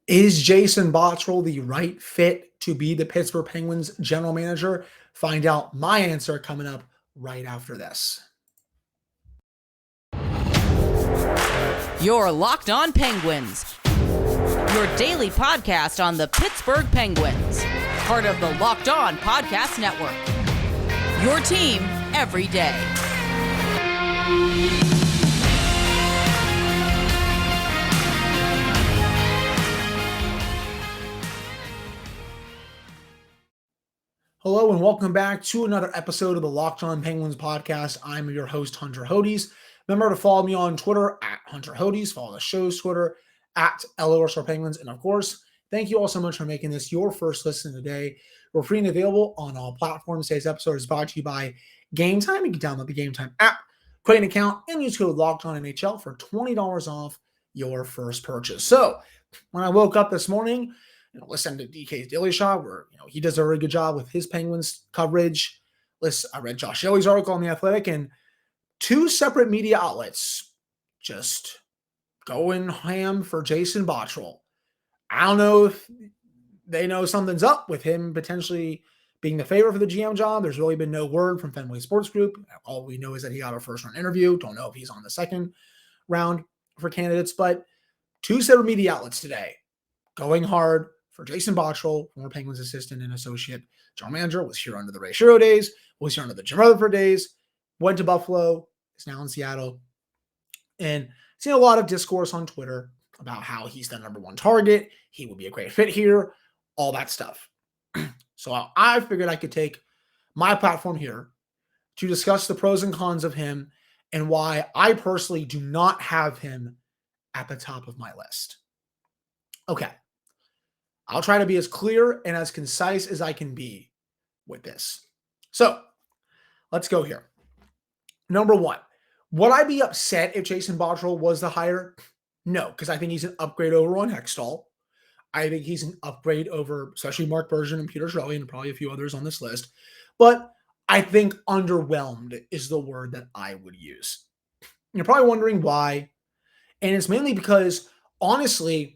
Is Jason Botterill the right fit to be the Pittsburgh Penguins general manager? Find out my answer coming up right after this. You're Locked On Penguins, your daily podcast on the Pittsburgh Penguins, part of the Locked On Podcast Network. Your team every day. Hello and welcome back to another episode of the Locked On Penguins podcast. I'm your host, Hunter Hodes. Remember to follow me on Twitter at Hunter Hodes. Follow the show's Twitter at LOSR And of course, thank you all so much for making this your first listen today. We're free and available on all platforms. Today's episode is brought to you by Game Time. You can download the Game Time app, create an account, and use code LOCKEDONNHL for $20 off your first purchase. So when I woke up this morning, listen to DK's Daily Shot, where he does a very good job with his Penguins coverage. Listen, I read Josh Yohe's article on The Athletic, and two separate media outlets just going ham for Jason Botterill. I don't know if they know something's up with him potentially being the favorite for the GM job. There's really been no word from Fenway Sports Group. All we know is that he got a first-round interview. Don't know if he's on the second round for candidates, but two separate media outlets today going hard for Jason Botterill, former Penguins assistant and associate general manager, was here under the Ray Shero days, was here under the Jim Rutherford days, went to Buffalo, is now in Seattle, and seen a lot of discourse on Twitter about how he's the number one target, he would be a great fit here, all that stuff. So I figured I could take my platform here to discuss the pros and cons of him and why I personally do not have him at the top of my list. Okay. I'll try to be as clear and as concise as I can be with this. So let's go here. Number one, would I be upset if Jason Botterill was the hire? No, because I think he's an upgrade over on Hextall. I think he's an upgrade over especially Mark Bergevin and Peter Chiarelli and probably a few others on this list. But I think underwhelmed is the word that I would use. You're probably wondering why. And it's mainly because, honestly,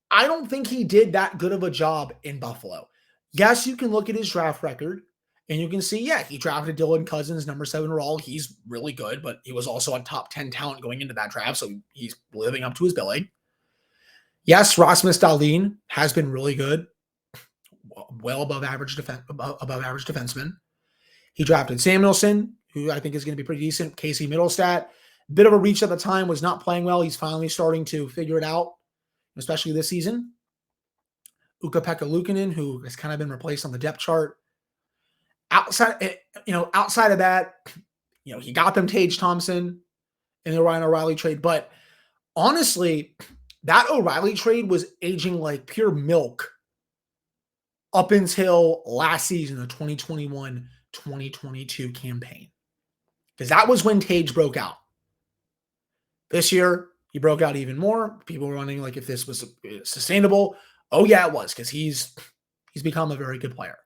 I don't think he did that good of a job in Buffalo. Yes, you can look at his draft record and you can see, yeah, he drafted Dylan Cousins, number 7 overall. He's really good, but he was also a top 10 talent going into that draft, so he's living up to his billing. Yes, Rasmus Dahlin has been really good, well above average defenseman. He drafted Samuelsson, who I think is going to be pretty decent. Casey Middlestat, bit of a reach at the time, was not playing well. He's finally starting to figure it out, especially this season. Ukko-Pekka Luukkonen, who has kind of been replaced on the depth chart. Outside of that, he got them Tage Thompson in the Ryan O'Reilly trade. But honestly, that O'Reilly trade was aging like pure milk up until last season, the 2021-2022 campaign. Because that was when Tage broke out. This year, he broke out even more. People were wondering if this was sustainable. Oh yeah, it was, because he's become a very good player.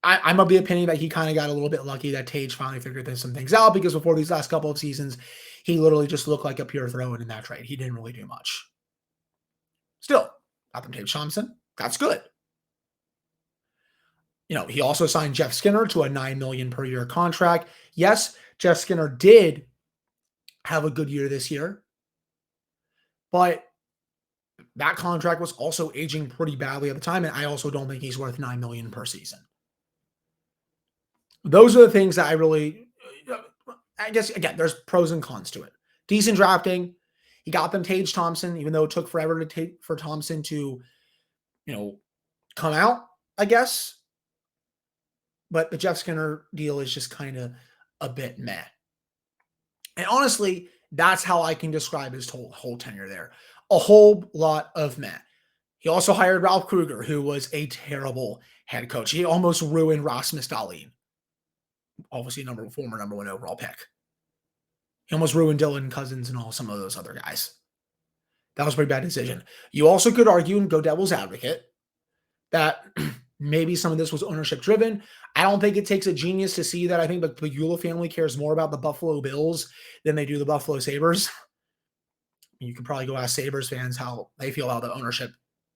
I'm of the opinion that he kind of got a little bit lucky that Tage finally figured some things out, because before these last couple of seasons, he literally just looked like a pure throw-in in that trade. He didn't really do much. Still, got them Tage Thompson. That's good. He also signed Jeff Skinner to a $9 million per year contract. Yes, Jeff Skinner did have a good year this year, but that contract was also aging pretty badly at the time, and I also don't think he's worth $9 million per season. Those are the things that I guess, again, there's pros and cons to it. Decent drafting. He got them Tage Thompson, even though it took forever for Thompson to, come out, I guess. But the Jeff Skinner deal is just kind of a bit meh. And honestly, that's how I can describe his whole tenure there. A whole lot of meh. He also hired Ralph Krueger, who was a terrible head coach. He almost ruined Rasmus Dahlin. Obviously, former number 1 overall pick. He almost ruined Dylan Cousins and some of those other guys. That was a pretty bad decision. You also could argue and go devil's advocate that maybe some of this was ownership driven. I don't think it takes a genius to see that. I think the Pagula family cares more about the Buffalo Bills than they do the Buffalo Sabres. You can probably go ask Sabres fans how they feel about the ownership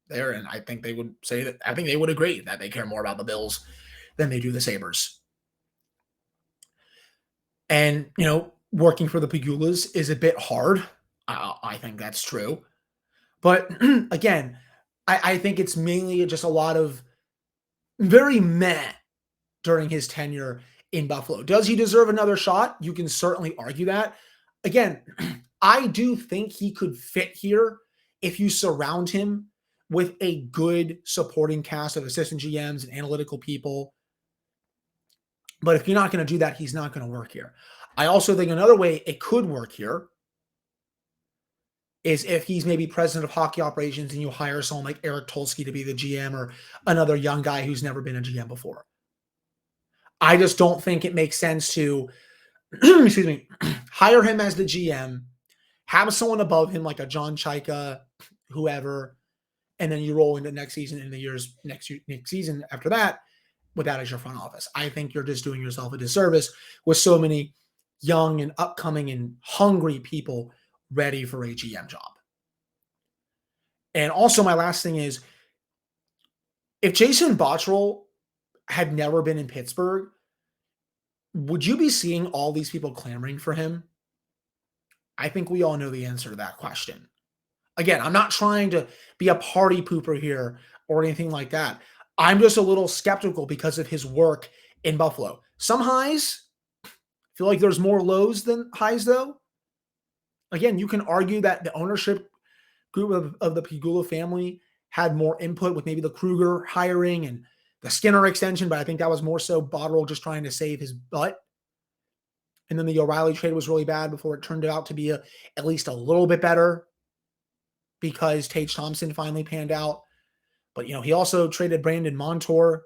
there, and I think they would say that I think they would agree that they care more about the Bills than they do the Sabres. And, working for the Pagulas is a bit hard. I think that's true. But again, I think it's mainly just a lot of very meh during his tenure in Buffalo. Does he deserve another shot? You can certainly argue that. Again, I do think he could fit here if you surround him with a good supporting cast of assistant GMs and analytical people. But if you're not going to do that, he's not going to work here. I also think another way it could work here is if he's maybe president of hockey operations and you hire someone like Eric Tulsky to be the GM or another young guy who's never been a GM before. I just don't think it makes sense to, excuse me, hire him as the GM, have someone above him like a John Chaika, whoever, and then you roll into next season and the years next season after that with that as your front office. I think you're just doing yourself a disservice with so many young and upcoming and hungry people ready for a GM job. And also my last thing is, if Jason Botterill had never been in Pittsburgh, would you be seeing all these people clamoring for him? I think we all know the answer to that question. Again, I'm not trying to be a party pooper here or anything like that. I'm just a little skeptical because of his work in Buffalo. Some highs, I feel like there's more lows than highs, though. Again, you can argue that the ownership group of the Pegula family had more input with maybe the Kruger hiring and the Skinner extension, but I think that was more so Botterill just trying to save his butt. And then the O'Reilly trade was really bad before it turned out to be at least a little bit better because Tage Thompson finally panned out. But, he also traded Brandon Montour.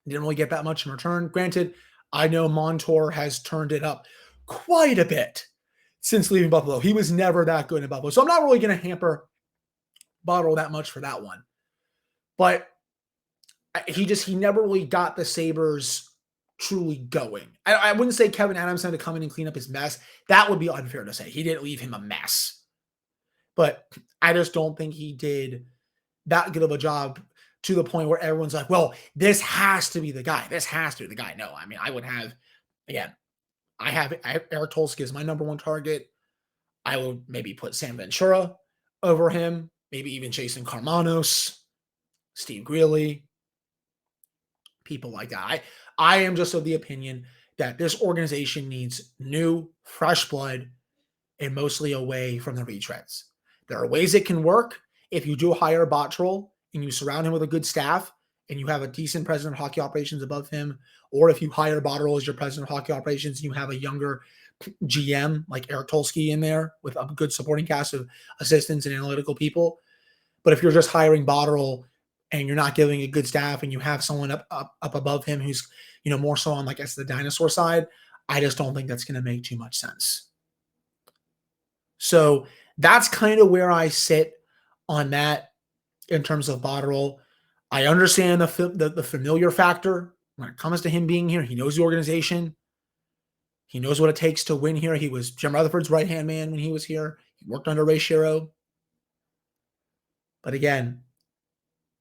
Didn't really get that much in return. Granted, I know Montour has turned it up quite a bit since leaving Buffalo. He was never that good in Buffalo. So I'm not really going to hamper Botterill that much for that one. But he never really got the Sabres truly going. I wouldn't say Kevin Adams had to come in and clean up his mess. That would be unfair to say. He didn't leave him a mess. But I just don't think he did that good of a job to the point where everyone's like, well, this has to be the guy. This has to be the guy. No, I mean, I would have, again, I have Eric Tulsky as my number one target. I would maybe put Sam Ventura over him, maybe even Jason Karmanos, Steve Greeley, people like that. I am just of the opinion that this organization needs new, fresh blood and mostly away from the retreads. There are ways it can work if you do hire Botterill and you surround him with a good staff and you have a decent president of hockey operations above him, or if you hire Botterill as your president of hockey operations and you have a younger GM like Eric Tulsky in there with a good supporting cast of assistants and analytical people. But if you're just hiring Botterill and you're not giving a good staff and you have someone up above him who's, more so on like the dinosaur side, I just don't think that's going to make too much sense. So that's kind of where I sit on that in terms of Botterill. I understand the familiar factor when it comes to him being here. He knows the organization. He knows what it takes to win here. He was Jim Rutherford's right-hand man when he was here. He worked under Ray Shero. But again,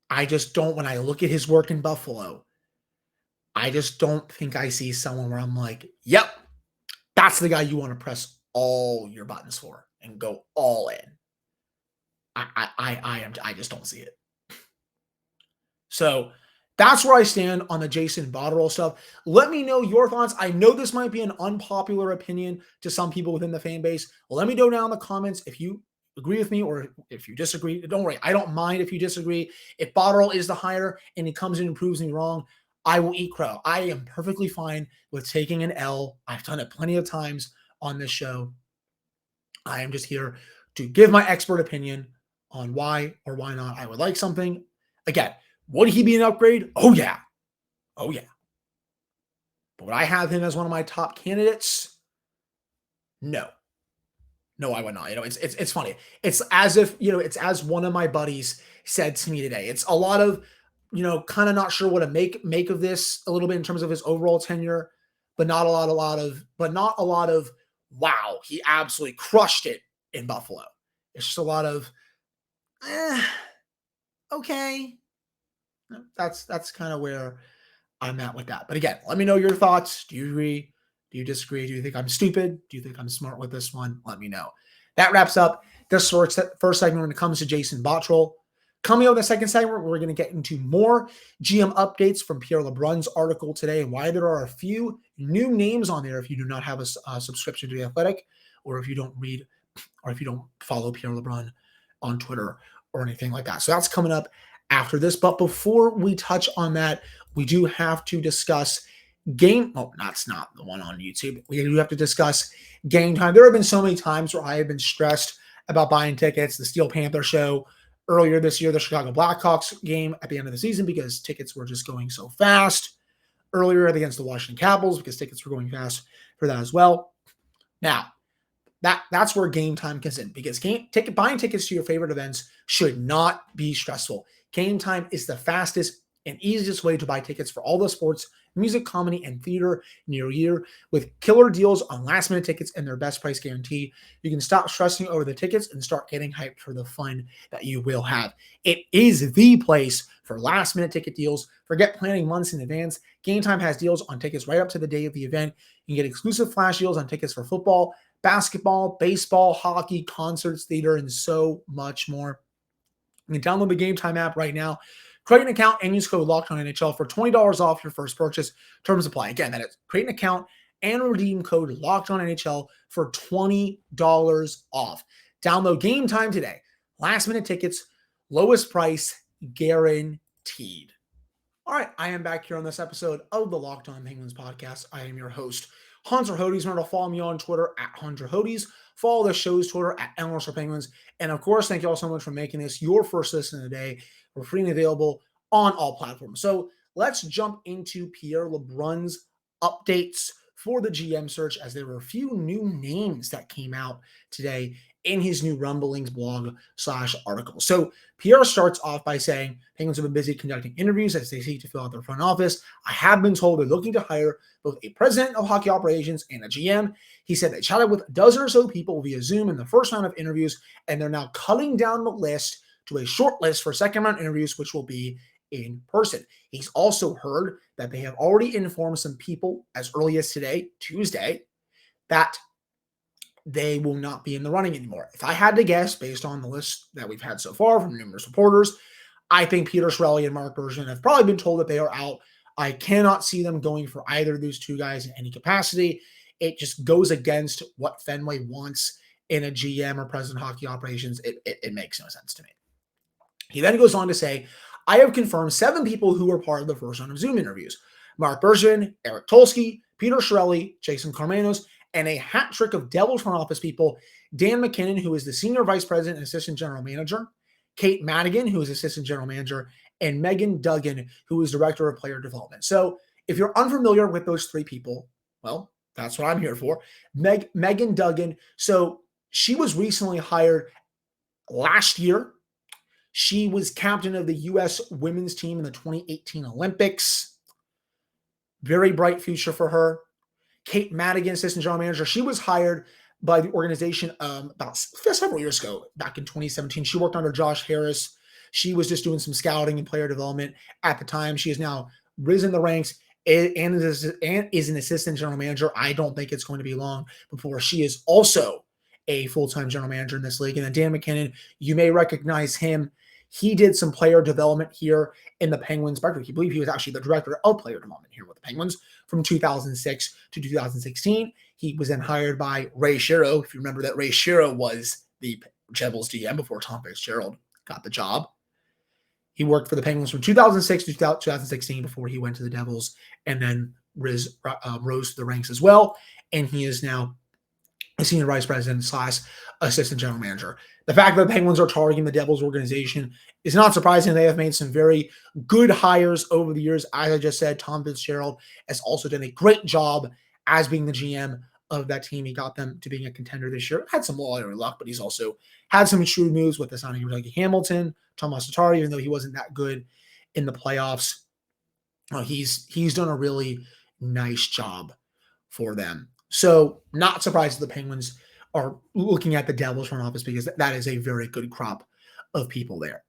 I just don't, when I look at his work in Buffalo, I just don't think I see someone where I'm like, yep, that's the guy you want to press all your buttons for and go all in. I just don't see it. So that's where I stand on the Jason Botterill stuff. Let me know your thoughts. I know this might be an unpopular opinion to some people within the fan base. Let me know down in the comments if you agree with me or if you disagree. Don't worry. I don't mind if you disagree. If Botterill is the hire and he comes in and proves me wrong, I will eat crow. I am perfectly fine with taking an L. I've done it plenty of times on this show. I am just here to give my expert opinion on why or why not I would like something. Again, would he be an upgrade? Oh, yeah. Oh, yeah. But would I have him as one of my top candidates? No. No, I would not. It's funny. It's as if, it's as one of my buddies said to me today. It's a lot of, kind of not sure what to make of this a little bit in terms of his overall tenure, but not a lot of, wow, he absolutely crushed it in Buffalo. It's just a lot of, okay. That's kind of where I'm at with that. But again, let me know your thoughts. Do you agree? Do you disagree? Do you think I'm stupid? Do you think I'm smart with this one? Let me know. That wraps up this first segment when it comes to Jason Botterill. Coming up in the second segment, we're going to get into more GM updates from Pierre Lebrun's article today and why there are a few new names on there if you do not have a subscription to The Athletic, or if you don't read, or if you don't follow Pierre Lebrun on Twitter or anything like that. So that's coming up after this. But before we touch on that, we do have to discuss that's not the one on YouTube. We do have to discuss Game Time. There have been so many times where I have been stressed about buying tickets. The Steel Panther show earlier this year, the Chicago Blackhawks game at the end of the season, because tickets were just going so fast. Earlier against the Washington Capitals, because tickets were going fast for that as well. Now, that's where Game Time comes in, because buying tickets to your favorite events should not be stressful. Game Time is the fastest and easiest way to buy tickets for all the sports, music, comedy, and theater near you. With killer deals on last-minute tickets and their best price guarantee, you can stop stressing over the tickets and start getting hyped for the fun that you will have. It is the place for last-minute ticket deals. Forget planning months in advance. Game Time has deals on tickets right up to the day of the event. You can get exclusive flash deals on tickets for football, basketball, baseball, hockey, concerts, theater, and so much more. You can download the Game Time app right now, create an account, and use code LOCKEDONNHL for $20 off your first purchase. Terms apply. Again, that is create an account and redeem code LOCKEDONNHL for $20 off. Download Game Time today. Last minute tickets, lowest price guaranteed. All right, I am back here on this episode of the Locked On Penguins podcast. I am your host, Hunter Hodes. Remember to follow me on Twitter at Hunter Hodes. Follow the show's Twitter at @Penguins. And of course, thank you all so much for making this your first listen of the day. We're free and available on all platforms. So let's jump into Pierre Lebrun's updates for the GM search, as there were a few new names that came out today in his new Rumblings blog/article. So Pierre starts off by saying, Penguins have been busy conducting interviews as they seek to fill out their front office. I have been told they're looking to hire both a president of hockey operations and a GM. He said they chatted with a dozen or so people via Zoom in the first round of interviews, and they're now cutting down the list to a short list for second round interviews, which will be in person. He's also heard that they have already informed some people as early as today, Tuesday, that they will not be in the running anymore. If I had to guess, based on the list that we've had so far from numerous reporters, I think Peter Chiarelli and Marc Bergevin have probably been told that they are out. I cannot see them going for either of these two guys in any capacity. It just goes against what Fenway wants in a GM or president of hockey operations. It makes no sense to me. He then goes on to say, I have confirmed 7 people who were part of the first round of Zoom interviews. Marc Bergevin, Eric Tulsky, Peter Chiarelli, Jason Carmanos, and a hat trick of Devils front office people, Dan McKinnon, who is the senior vice president and assistant general manager, Kate Madigan, who is assistant general manager, and Megan Duggan, who is director of player development. So if you're unfamiliar with those 3 people, well, that's what I'm here for. Megan Duggan. So she was recently hired last year. She was captain of the U.S. women's team in the 2018 Olympics. Very bright future for her. Kate Madigan, assistant general manager. She was hired by the organization about several years ago, back in 2017. She worked under Josh Harris. She was just doing some scouting and player development at the time. She has now risen the ranks and is an assistant general manager. I don't think it's going to be long before she is also a full-time general manager in this league. And then Dan McKinnon, you may recognize him. He did some player development here in the Penguins. I believe he was actually the director of player development here with the Penguins from 2006 to 2016. He was then hired by Ray Shero. If you remember that Ray Shero was the Devils GM before Tom Fitzgerald got the job. He worked for the Penguins from 2006 to 2016 before he went to the Devils, and then rose to the ranks as well. And he is now a senior vice president / assistant general manager. The fact that the Penguins are targeting the Devils organization is not surprising. They have made some very good hires over the years. As I just said, Tom Fitzgerald has also done a great job as being the GM of that team. He got them to being a contender this year. Had some lottery luck, but he's also had some shrewd moves with the signing of Dougie Hamilton, Thomas Tatar, even though he wasn't that good in the playoffs. He's done a really nice job for them. So not surprised that the Penguins are looking at the Devils front office, because that is a very good crop of people there.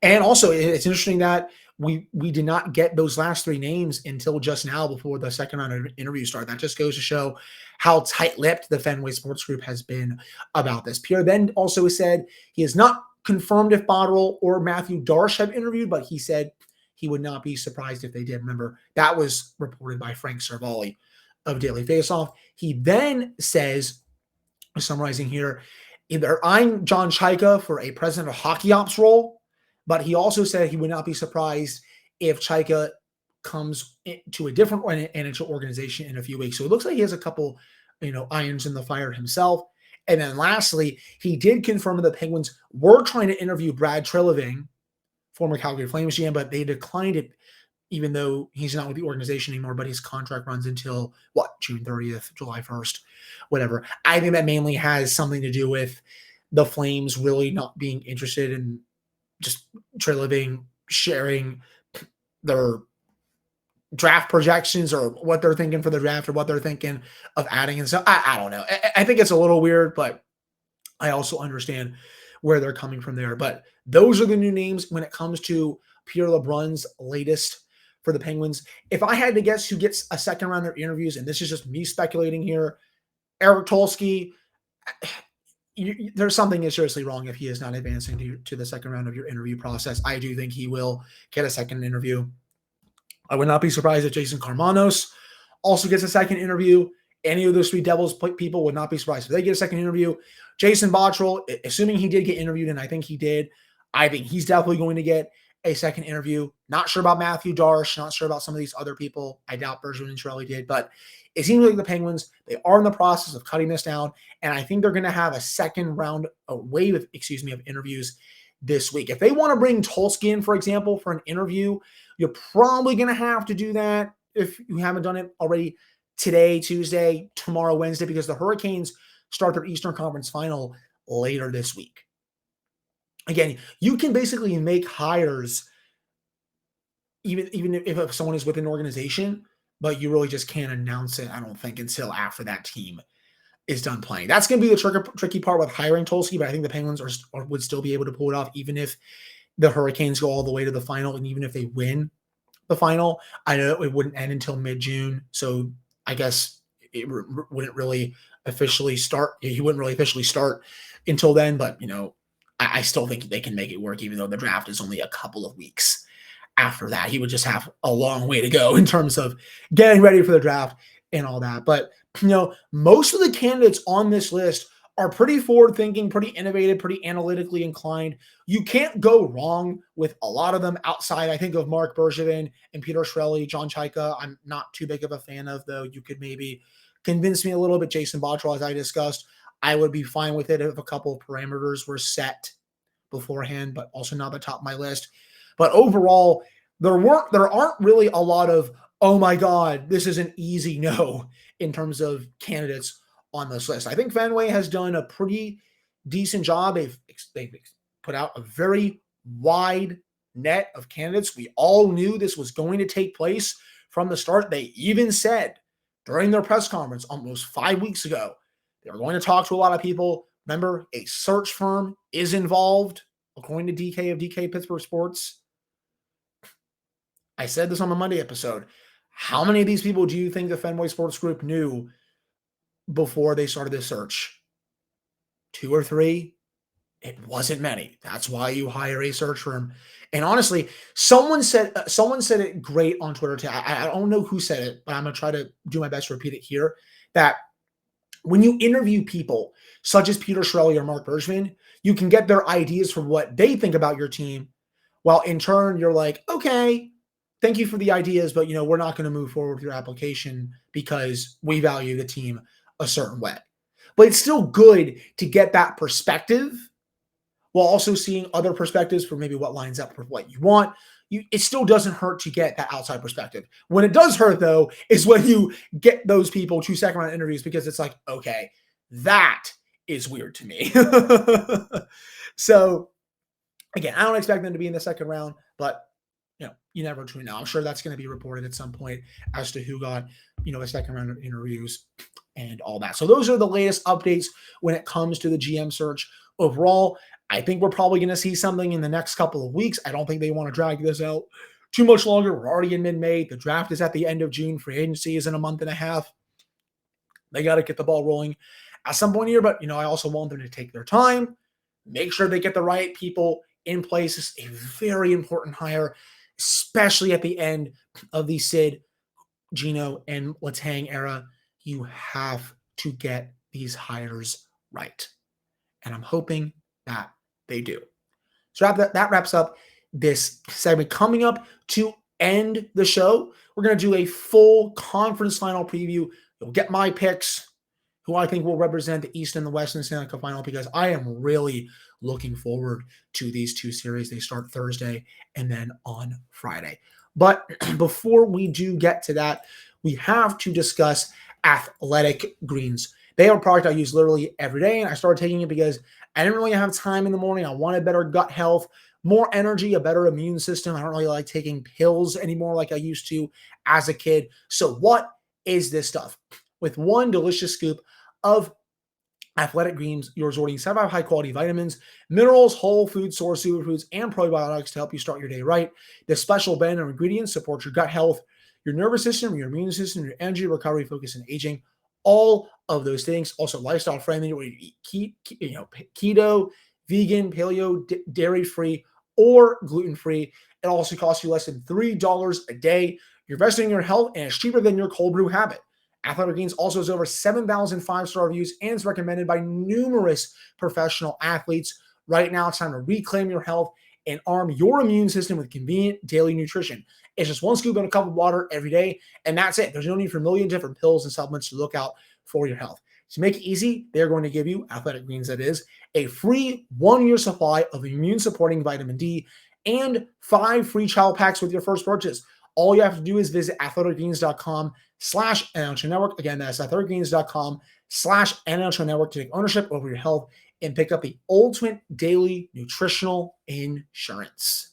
And also, it's interesting that we did not get those last 3 names until just now before the second round of interviews start. That just goes to show how tight-lipped the Fenway Sports Group has been about this. Pierre then also said he has not confirmed if Botterill or Matthew Darche have interviewed, but he said he would not be surprised if they did. Remember, that was reported by Frank Cervalli of Daily Faceoff. He then says, summarizing here, they're eyeing John Chaika for a president of hockey ops role, but he also said he would not be surprised if Chaika comes to a different NHL organization in a few weeks. So it looks like he has a couple, irons in the fire himself. And then lastly, he did confirm that the Penguins were trying to interview Brad Treliving, former Calgary Flames GM, but they declined it, even though he's not with the organization anymore, but his contract runs until, June 30th, July 1st, whatever. I think that mainly has something to do with the Flames really not being interested in just Treliving sharing their draft projections or what they're thinking for the draft or what they're thinking of adding and stuff. I don't know. I think it's a little weird, but I also understand where they're coming from there. But those are the new names when it comes to Pierre Lebrun's latest for the Penguins. If I had to guess who gets a second round of interviews, and this is just me speculating here, Eric Tulsky, there's something seriously wrong if he is not advancing to the second round of your interview process. I do think he will get a second interview. I would not be surprised if Jason Karmanos also gets a second interview. Any of those 3 Devils people would not be surprised if they get a second interview. Jason Botterill, assuming he did get interviewed, and I think he did, I think he's definitely going to get a second interview. Not sure about Matthew Darche, not sure about some of these other people. I doubt Bergeron and Chiarelli did, but it seems like the Penguins, they are in the process of cutting this down, and I think they're going to have a second round, of interviews this week. If they want to bring Tulsky in, for example, for an interview, you're probably going to have to do that if you haven't done it already today, Tuesday, tomorrow, Wednesday, because the Hurricanes start their Eastern Conference Final later this week. Again, you can basically make hires even if someone is with an organization, but you really just can't announce it, I don't think, until after that team is done playing. That's going to be the tricky part with hiring Tulsky, but I think the Penguins would still be able to pull it off, even if the Hurricanes go all the way to the final, and even if they win the final. I know it wouldn't end until mid-June, so I guess it wouldn't really officially start. He wouldn't really officially start until then, but, I still think they can make it work, even though the draft is only a couple of weeks after that. He would just have a long way to go in terms of getting ready for the draft and all that. But, most of the candidates on this list are pretty forward-thinking, pretty innovative, pretty analytically inclined. You can't go wrong with a lot of them outside, I think, of Marc Bergevin and Peter Chiarelli. John Chaika, I'm not too big of a fan of, though. You could maybe convince me a little bit. Jason Botterill, as I discussed, I would be fine with it if a couple of parameters were set beforehand, but also not the top of my list. But overall, there aren't really a lot of, oh my God, this is an easy no in terms of candidates on this list. I think Fenway has done a pretty decent job. They've put out a very wide net of candidates. We all knew this was going to take place from the start. They even said during their press conference almost 5 weeks ago, they were going to talk to a lot of people. Remember, a search firm is involved, according to DK of DK Pittsburgh Sports. I said this on the Monday episode. How many of these people do you think the Fenway Sports Group knew before they started this search? 2 or 3? It wasn't many. That's why you hire a search firm. And honestly, someone said it great on Twitter today. I don't know who said it, but I'm going to try to do my best to repeat it here, that when you interview people such as Peter Chiarelli or Marc Bergevin, you can get their ideas from what they think about your team, while in turn you're like, okay, thank you for the ideas, but we're not going to move forward with your application because we value the team a certain way. But it's still good to get that perspective while also seeing other perspectives for maybe what lines up with what you want. It still doesn't hurt to get that outside perspective. When it does hurt, though, is when you get those people to second round interviews, because it's like, okay, that is weird to me. So again, I don't expect them to be in the second round, but you never truly know. I'm sure that's going to be reported at some point as to who got, a second round of interviews and all that. So those are the latest updates when it comes to the GM search. Overall, I think we're probably going to see something in the next couple of weeks. I don't think they want to drag this out too much longer. We're already in mid-May. The draft is at the end of June. Free agency is in a month and a half. They got to get the ball rolling at some point here, but I also want them to take their time, make sure they get the right people in place. It's a very important hire, especially at the end of the Sid, Gino, and Letang era. You have to get these hires right. And I'm hoping that they do. So that wraps up this segment. Coming up to end the show, we're going to do a full conference final preview. You'll get my picks, who I think will represent the East and the West in the Stanley Cup Final, because I am really looking forward to these two series. They start Thursday and then on Friday. But before we do get to that, we have to discuss Athletic Greens. They are a product I use literally every day, and I started taking it because I didn't really have time in the morning. I wanted better gut health, more energy, a better immune system. I don't really like taking pills anymore like I used to as a kid. So what is this stuff? With one delicious scoop of Athletic Greens, you're absorbing 75 high-quality vitamins, minerals, whole food source superfoods, and probiotics to help you start your day right. This special blend of ingredients supports your gut health, your nervous system, your immune system, your energy, recovery, focus, and aging. All of those things. Also lifestyle friendly, where you eat keto, vegan, paleo, dairy-free, or gluten-free. It also costs you less than $3 a day. You're investing in your health, and it's cheaper than your cold brew habit. Athletic Greens also has over 7,000 five-star reviews and is recommended by numerous professional athletes. Right now, it's time to reclaim your health and arm your immune system with convenient daily nutrition. It's just one scoop in a cup of water every day, and that's it. There's no need for a million different pills and supplements to look out for your health. To make it easy, they're going to give you, Athletic Greens that is, a free 1-year supply of immune-supporting vitamin D and 5 free child packs with your first purchase. All you have to do is visit athleticgreens.com/NHL Network. Again, that's athleticgreens.com/NHL Network to take ownership over your health and pick up the ultimate daily nutritional insurance.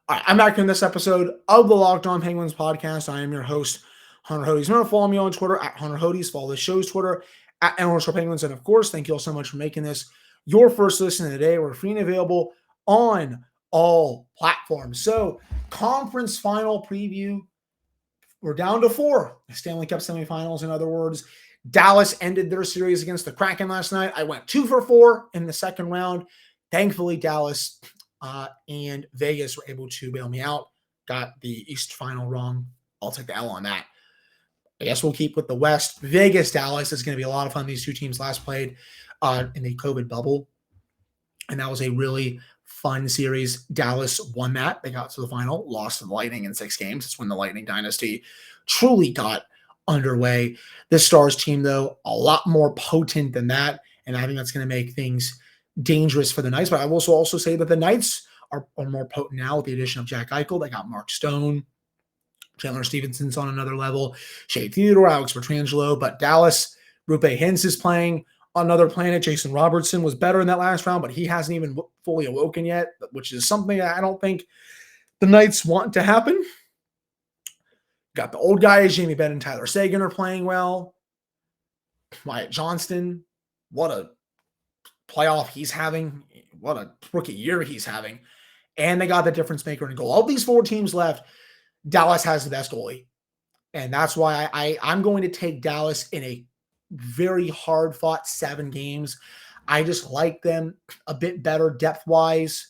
All right, I'm back in this episode of the Locked On Penguins podcast. I am your host, Hunter Hodes. Remember to follow me on Twitter at Hunter Hodes. Follow the show's Twitter at NHL Penguins. And of course, thank you all so much for making this your first listen of the day. We're free and available on all platforms. So, conference final preview. We're down to 4 Stanley Cup semifinals. In other words, Dallas ended their series against the Kraken last night. I went 2 for 4 in the second round. Thankfully, Dallas and Vegas were able to bail me out. Got the East final wrong. I'll take the L on that. I guess we'll keep with the West. Vegas, Dallas is going to be a lot of fun. These two teams last played in the COVID bubble, and that was a really fun series. Dallas won that. They got to the final, lost to the Lightning in 6 games. It's when the Lightning dynasty truly got underway. This Stars team, though, a lot more potent than that, and I think that's going to make things dangerous for the Knights. But I will also say that the Knights are more potent now with the addition of Jack Eichel. They got Mark Stone. Chandler Stevenson's on another level. Shea Theodore, Alex Petrangelo. But Dallas, Rupe Hintz is playing on another planet. Jason Robertson was better in that last round, but he hasn't even fully awoken yet, which is something I don't think the Knights want to happen. Got the old guys, Jamie Benn and Tyler Seguin are playing well. Wyatt Johnston, what a playoff he's having. What a rookie year he's having. And they got the difference maker in goal. All these 4 teams left, Dallas has the best goalie. And that's why I'm going to take Dallas in a very hard-fought 7 games. I just like them a bit better depth-wise.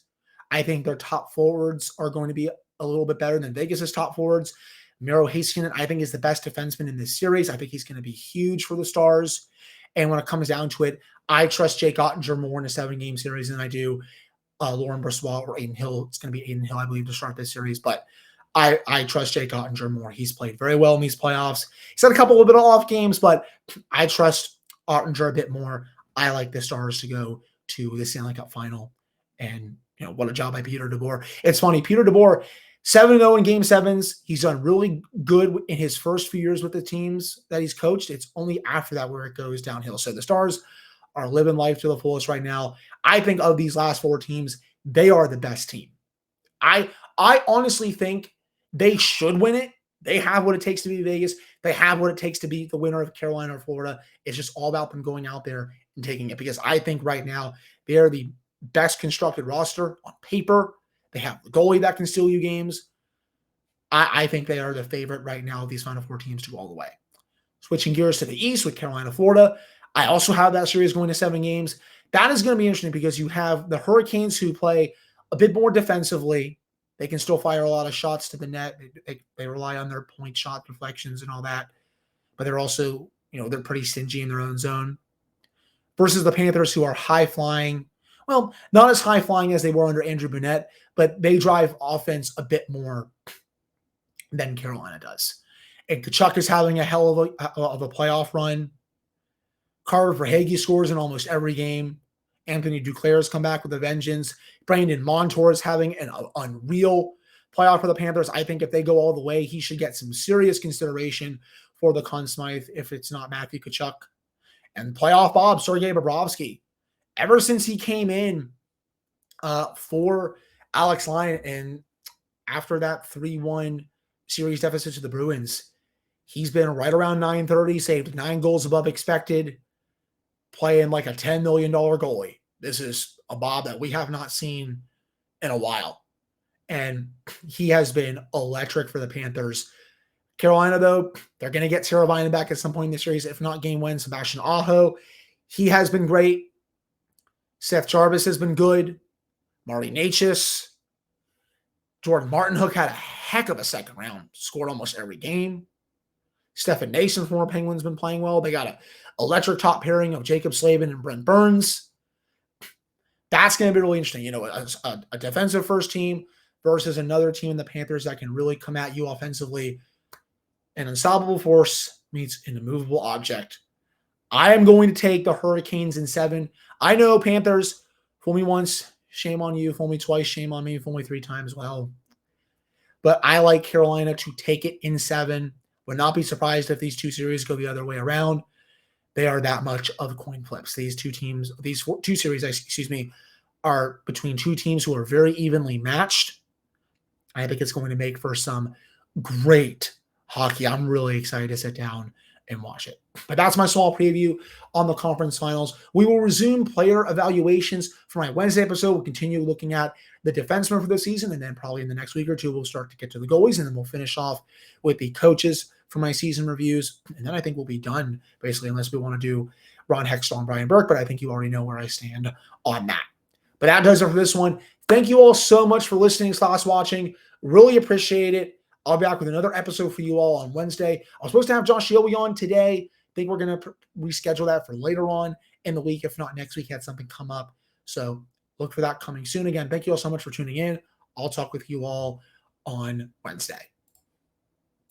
I think their top forwards are going to be a little bit better than Vegas' top forwards. Miro Heiskanen, I think, is the best defenseman in this series. I think he's going to be huge for the Stars. And when it comes down to it, I trust Jake Ottinger more in a 7-game series than I do Lauren Brossoit or Aiden Hill. It's going to be Aiden Hill, I believe, to start this series. But I trust Jake Ottinger more. He's played very well in these playoffs. He's had a couple of bit of off games, but I trust Ottinger a bit more. I like the Stars to go to the Stanley Cup Final. And, what a job by Peter DeBoer. It's funny, Peter DeBoer, 7-0 in Game 7s. He's done really good in his first few years with the teams that he's coached. It's only after that where it goes downhill. So the Stars are living life to the fullest right now. I think of these last 4 teams, they are the best team. I honestly think they should win it, They have what it takes to beat Vegas. They have what it takes to beat the winner of Carolina or Florida. It's just all about them going out there and taking it, because I think right now they are the best constructed roster on paper. They have the goalie that can steal you games. I think they are the favorite right now of these Final Four teams to go all the way. Switching gears to the East with Carolina, Florida. I also have that series going to 7 games. That is going to be interesting because you have the Hurricanes, who play a bit more defensively. They can still fire a lot of shots to the net. They rely on their point shot deflections and all that. But they're also, they're pretty stingy in their own zone. Versus the Panthers, who are high flying. Well, not as high flying as they were under Andrew Brunette, but they drive offense a bit more than Carolina does. And Kachuk is having a hell of a playoff run. Carter Verhaeghe scores in almost every game. Anthony Duclair has come back with a vengeance. Brandon Montour is having an unreal playoff for the Panthers. I think if they go all the way, he should get some serious consideration for the Conn Smythe if it's not Matthew Kachuk. And playoff Bob, Sergei Bobrovsky. Ever since he came in for Alex Lyon, and after that 3-1 series deficit to the Bruins, he's been right around .930, saved 9 goals above expected, playing like a $10 million goalie. This is a Bob that we have not seen in a while. And he has been electric for the Panthers. Carolina, though, they're going to get Teravainen back at some point in the series. If not game win, Sebastian Aho. He has been great. Seth Jarvis has been good. Marty Necas. Jordan Martinhook had a heck of a second round. Scored almost every game. Stefan Nason, former Penguins, been playing well. They got an electric top pairing of Jacob Slavin and Brent Burns. That's going to be really interesting. A defensive first team versus another team in the Panthers that can really come at you offensively. An unstoppable force meets an immovable object. I am going to take the Hurricanes in 7. I know Panthers, fool me once, shame on you. Fool me twice, shame on me. Fool me 3 times, well. But I like Carolina to take it in 7. Would not be surprised if these 2 series go the other way around. They are that much of coin flips. These 2 series, are between 2 teams who are very evenly matched. I think it's going to make for some great hockey. I'm really excited to sit down and watch it. But that's my small preview on the conference finals. We will resume player evaluations for my Wednesday episode. We'll continue looking at the defensemen for the season, and then probably in the next week or 2, we'll start to get to the goalies, and then we'll finish off with the coaches for my season reviews. And then I think we'll be done, basically, unless we want to do Ron Hextall and Brian Burke, but I think you already know where I stand on that. But that does it for this one. Thank you all so much for listening / watching. Really appreciate it. I'll be back with another episode for you all on Wednesday. I was supposed to have Josh Yowie on today. I think we're going to reschedule that for later on in the week. If not next week, had something come up. So look for that coming soon. Again, thank you all so much for tuning in. I'll talk with you all on Wednesday.